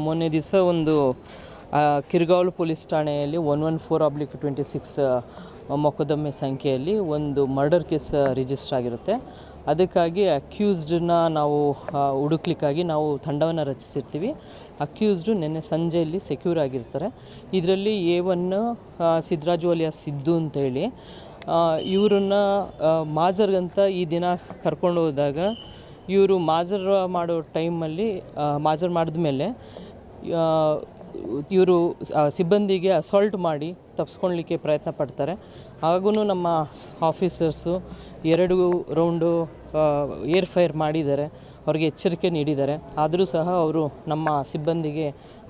ಮೊನ್ನೆ ದಿವಸ ಒಂದು ಕಿರ್ಗಾವಲು ಪೊಲೀಸ್ ಠಾಣೆಯಲ್ಲಿ 114/26 ಮೊಕದ್ದಮೆ ಸಂಖ್ಯೆಯಲ್ಲಿ ಒಂದು ಮರ್ಡರ್ ಕೇಸ್ ರಿಜಿಸ್ಟರ್ ಆಗಿರುತ್ತೆ. ಅದಕ್ಕಾಗಿ ಅಕ್ಯೂಸ್ಡನ್ನ ನಾವು ಹುಡುಕ್ಲಿಕ್ಕಾಗಿ ನಾವು ತಂಡವನ್ನು ರಚಿಸಿರ್ತೀವಿ. ಅಕ್ಯೂಸ್ಡು ನಿನ್ನೆ ಸಂಜೆಯಲ್ಲಿ ಸೆಕ್ಯೂರ್ ಆಗಿರ್ತಾರೆ. ಇದರಲ್ಲಿ A1 ಸಿದ್ದರಾಜು ಅಲಿಯಾಸ್ ಸಿದ್ದು ಅಂತೇಳಿ ಇವರನ್ನ ಮಾಜರ್ಗಂತ ಈ ದಿನ ಕರ್ಕೊಂಡು ಹೋದಾಗ ಇವರು ಮಾಜರ್ ಮಾಡೋ ಟೈಮಲ್ಲಿ ಮಾಜರ್ ಮಾಡಿದ್ಮೇಲೆ ಇವರು ಸಿಬ್ಬಂದಿಗೆ ಅಸಾಲ್ಟ್ ಮಾಡಿ ತಪ್ಪಿಸ್ಕೊಳ್ಲಿಕ್ಕೆ ಪ್ರಯತ್ನ ಪಡ್ತಾರೆ. ಹಾಗೂ ನಮ್ಮ ಆಫೀಸರ್ಸು 2 ರೌಂಡು ಏರ್ ಫೈರ್ ಮಾಡಿದ್ದಾರೆ, ಅವ್ರಿಗೆ ಎಚ್ಚರಿಕೆ ನೀಡಿದ್ದಾರೆ. ಆದರೂ ಸಹ ಅವರು ನಮ್ಮ ಸಿಬ್ಬಂದಿಗೆ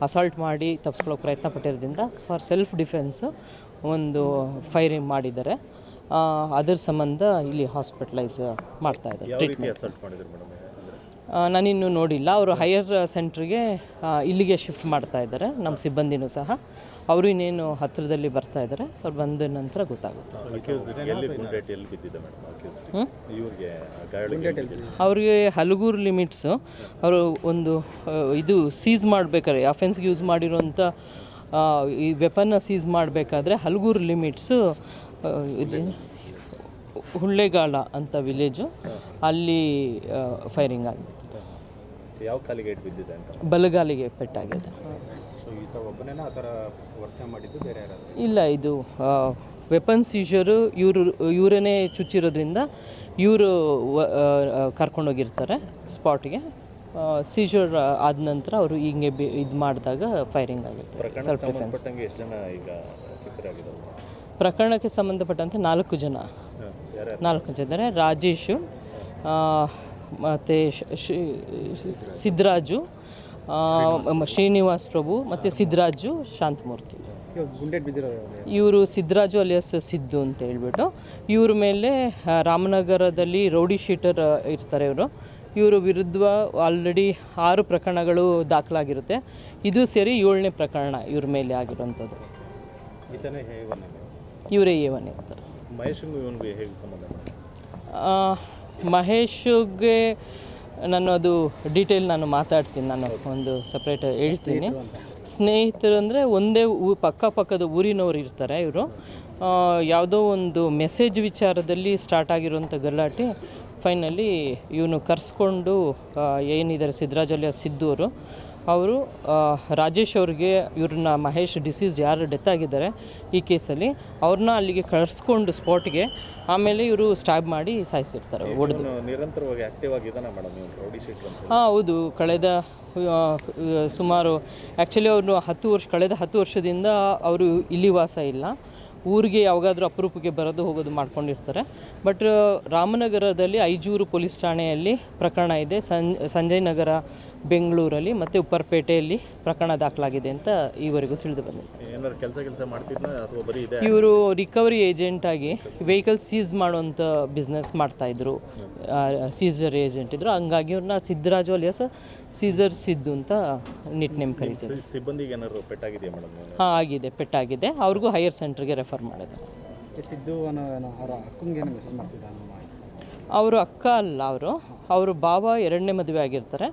ಅಸಾಲ್ಟ್ ಮಾಡಿ ತಪ್ಪಿಸ್ಕೊಳ್ಳೋಕೆ ಪ್ರಯತ್ನ ಪಟ್ಟಿರೋದ್ರಿಂದ ಫಾರ್ ಸೆಲ್ಫ್ ಡಿಫೆನ್ಸ್ ಒಂದು ಫೈರಿಂಗ್ ಮಾಡಿದ್ದಾರೆ. ಅದರ ಸಂಬಂಧ ಇಲ್ಲಿ ಹಾಸ್ಪಿಟಲೈಸ್ ಮಾಡ್ತಾ ಇದ್ದಾರೆ. ಟ್ರೀಟ್ಮೆಂಟ್ ನಾನಿನ್ನೂ ನೋಡಿಲ್ಲ. ಅವರು ಹೈಯರ್ ಸೆಂಟ್ರಿಗೆ ಇಲ್ಲಿಗೆ ಶಿಫ್ಟ್ ಮಾಡ್ತಾ ಇದ್ದಾರೆ. ನಮ್ಮ ಸಿಬ್ಬಂದಿನೂ ಸಹ ಅವರು ಇನ್ನೇನು ಹತ್ತಿರದಲ್ಲಿ ಬರ್ತಾ ಇದ್ದಾರೆ. ಅವ್ರು ಬಂದ ನಂತರ ಗೊತ್ತಾಗುತ್ತೆ. ಅವ್ರಿಗೆ ಹಲಗೂರು ಲಿಮಿಟ್ಸು ಅವರು ಒಂದು ಇದು ಸೀಸ್ ಮಾಡಬೇಕಾದ್ರೆ ಅಫೆನ್ಸ್ಗೆ ಯೂಸ್ ಮಾಡಿರೋಂಥ ಈ ವೆಪನ್ನ ಸೀಸ್ ಮಾಡಬೇಕಾದ್ರೆ ಹಲಗೂರು ಲಿಮಿಟ್ಸು ಇದು ಹುಳ್ಳೆಗಾಳ ಅಂತ ವಿಲೇಜು, ಅಲ್ಲಿ ಫೈರಿಂಗ್ ಆಗಿದೆ. ಯಾವ ಕಾಲಿಗೆ ಏಟ್ ಬಿದ್ದಿದೆ ಅಂತ? ಬಲಗಾಲಿಗೆ ಪೆಟ್ಟಾಗಿದೆ. ಇಲ್ಲ, ಇದು ವೆಪನ್ ಸೀಜರು ಇವರನ್ನೇ ಚುಚ್ಚಿರೋದ್ರಿಂದ ಇವರು ಕರ್ಕೊಂಡೋಗಿರ್ತಾರೆ ಸ್ಪಾಟ್ಗೆ. ಸೀಜರ್ ಆದ ನಂತರ ಅವರು ಹಿಂಗೆ ಇದು ಮಾಡಿದಾಗ ಫೈರಿಂಗ್ ಆಗುತ್ತೆ. Self defence. ಪ್ರಕರಣಕ್ಕೆ ಸಂಬಂಧಪಟ್ಟಂತೆ 4 ಜನ ಇದ್ದಾರೆ. ರಾಜೇಶು ಮತ್ತು ಸಿದ್ದರಾಜು, ಶ್ರೀನಿವಾಸ್ ಪ್ರಭು ಮತ್ತು ಸಿದ್ದರಾಜು ಶಾಂತಮೂರ್ತಿ. ಇವರು ಸಿದ್ದರಾಜು ಅಲಿಯಾಸ್ ಸಿದ್ದು ಅಂತ ಹೇಳ್ಬಿಟ್ಟು ಇವ್ರ ಮೇಲೆ ರಾಮನಗರದಲ್ಲಿ ರೌಡಿ ಶೀಟರ್ ಇರ್ತಾರೆ. ಇವರು ವಿರುದ್ಧ ಆಲ್ರೆಡಿ 6 ಪ್ರಕರಣಗಳು ದಾಖಲಾಗಿರುತ್ತೆ. ಇದು ಸೇರಿ 7ನೇ ಪ್ರಕರಣ ಇವ್ರ ಮೇಲೆ ಆಗಿರೋಂಥದ್ದು. ಇವರೇ A1 ಇರ್ತಾರೆ. ಮಹೇಶ್ಗೆ ನಾನು ಡೀಟೇಲ್ ಮಾತಾಡ್ತೀನಿ. ನಾನು ಒಂದು ಸಪ್ರೇಟ್ ಹೇಳ್ತೀನಿ. ಸ್ನೇಹಿತರು ಅಂದರೆ ಒಂದೇ ಪಕ್ಕದ ಊರಿನವರು ಇರ್ತಾರೆ. ಇವರು ಯಾವುದೋ ಒಂದು ಮೆಸೇಜ್ ವಿಚಾರದಲ್ಲಿ ಸ್ಟಾರ್ಟ್ ಆಗಿರುವಂಥ ಗಲಾಟೆ ಫೈನಲಿ ಇವನು ಕರೆಸ್ಕೊಂಡು ಏನಿದ್ದಾರೆ ಸಿದ್ದರಾಜು ಅಲಿಯಾಸ್ ಸಿದ್ದು ಅವರು ರಾಜೇಶ್ ಅವ್ರಿಗೆ ಇವ್ರನ್ನ ಮಹೇಶ್ ಡಿಸೀಸ್ ಯಾರು ಡೆತ್ ಆಗಿದ್ದಾರೆ ಈ ಕೇಸಲ್ಲಿ ಅವ್ರನ್ನ ಅಲ್ಲಿಗೆ ಕಳಿಸ್ಕೊಂಡು ಸ್ಪಾಟ್ಗೆ, ಆಮೇಲೆ ಇವರು ಸ್ಟ್ಯಾಬ್ ಮಾಡಿ ಸಾಯಿಸಿರ್ತಾರೆ ಹೊಡೆದು. ನಿರಂತರವಾಗಿ ಆಕ್ಟಿವ್ ಆಗಿದ್ದಾನೆ ಮೇಡಮ್ ರೌಡಿ ಶೀಟರ್ ಅಂತ? ಹೌದು, ಕಳೆದ ಸುಮಾರು ಆ್ಯಕ್ಚುಲಿ ಅವರು ಕಳೆದ 10 ವರ್ಷದಿಂದ ಅವರು ಇಲ್ಲಿ ವಾಸ ಇಲ್ಲ. ಊರಿಗೆ ಯಾವಾಗಾದರೂ ಅಪರೂಪಕ್ಕೆ ಬರೋದು ಹೋಗೋದು ಮಾಡ್ಕೊಂಡಿರ್ತಾರೆ. ಬಟ್ ರಾಮನಗರದಲ್ಲಿ ಐಜೂರು ಪೊಲೀಸ್ ಠಾಣೆಯಲ್ಲಿ ಪ್ರಕರಣ ಇದೆ, ಸಂಜಯ್ ನಗರ ಬೆಂಗಳೂರಲ್ಲಿ ಮತ್ತು ಉಪ್ಪರಪೇಟೆಯಲ್ಲಿ ಪ್ರಕರಣ ದಾಖಲಾಗಿದೆ ಅಂತ ಈವರೆಗೂ ತಿಳಿದು ಬಂದಿದೆ. ಇವರು ರಿಕವರಿ ಏಜೆಂಟಾಗಿ ವೆಹಿಕಲ್ ಸೀಸ್ ಮಾಡುವಂಥ ಬಿಸ್ನೆಸ್ ಮಾಡ್ತಾಯಿದ್ರು, ಸೀಸರ್ ಏಜೆಂಟ್ ಇದ್ದರು. ಹಂಗಾಗಿ ಅವ್ರನ್ನ ಸಿದ್ದರಾಜು ಅಲಿಯಾಸ್ ಸೀಸರ್ ಸಿದ್ದು ಅಂತ ನಿಟ್ ನೇಮ್ ಕರೀತಾರೆ. ಸಿಬ್ಬಂದಿಗೆ ಏನಾದ್ರು ಪೆಟ್ಟಾಗಿದೆಯಾ ಮೇಡಮ್? ಹಾಂ, ಆಗಿದೆ, ಪೆಟ್ಟಾಗಿದೆ. ಅವ್ರಿಗೂ ಹೈಯರ್ ಸೆಂಟ್ರಿಗೆ ರೆಫರ್ ಮಾಡಿದ್ದಾರೆ. ಸಿದ್ದು ಅವರ ಅಕ್ಕಂಗೆ ಮೆಸೇಜ್ ಮಾಡ್ತಿದ್ದಾರೆ? ಅವರು ಅಕ್ಕ ಅಲ್ಲ, ಅವರು ಬಾವ 2ನೇ ಮದುವೆ ಆಗಿರ್ತಾರೆ.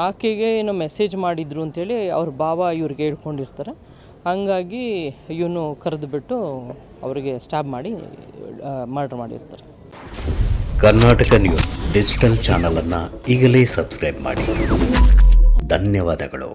ಆಕೆಗೆ ಏನೋ ಮೆಸೇಜ್ ಮಾಡಿದ್ರು ಅಂತೇಳಿ ಅವ್ರ ಬಾವ ಇವ್ರಿಗೆ ಹೇಳ್ಕೊಂಡಿರ್ತಾರೆ. ಹಂಗಾಗಿ ಇವನು ಕರೆದುಬಿಟ್ಟು ಅವರಿಗೆ ಸ್ಟ್ಯಾಬ್ ಮಾಡಿ ಮರ್ಡರ್ ಮಾಡಿರ್ತಾರೆ. ಕರ್ನಾಟಕ ನ್ಯೂಸ್ ಡಿಜಿಟಲ್ ಚಾನಲನ್ನು ಈಗಲೇ ಸಬ್ಸ್ಕ್ರೈಬ್ ಮಾಡಿ. ಧನ್ಯವಾದಗಳು.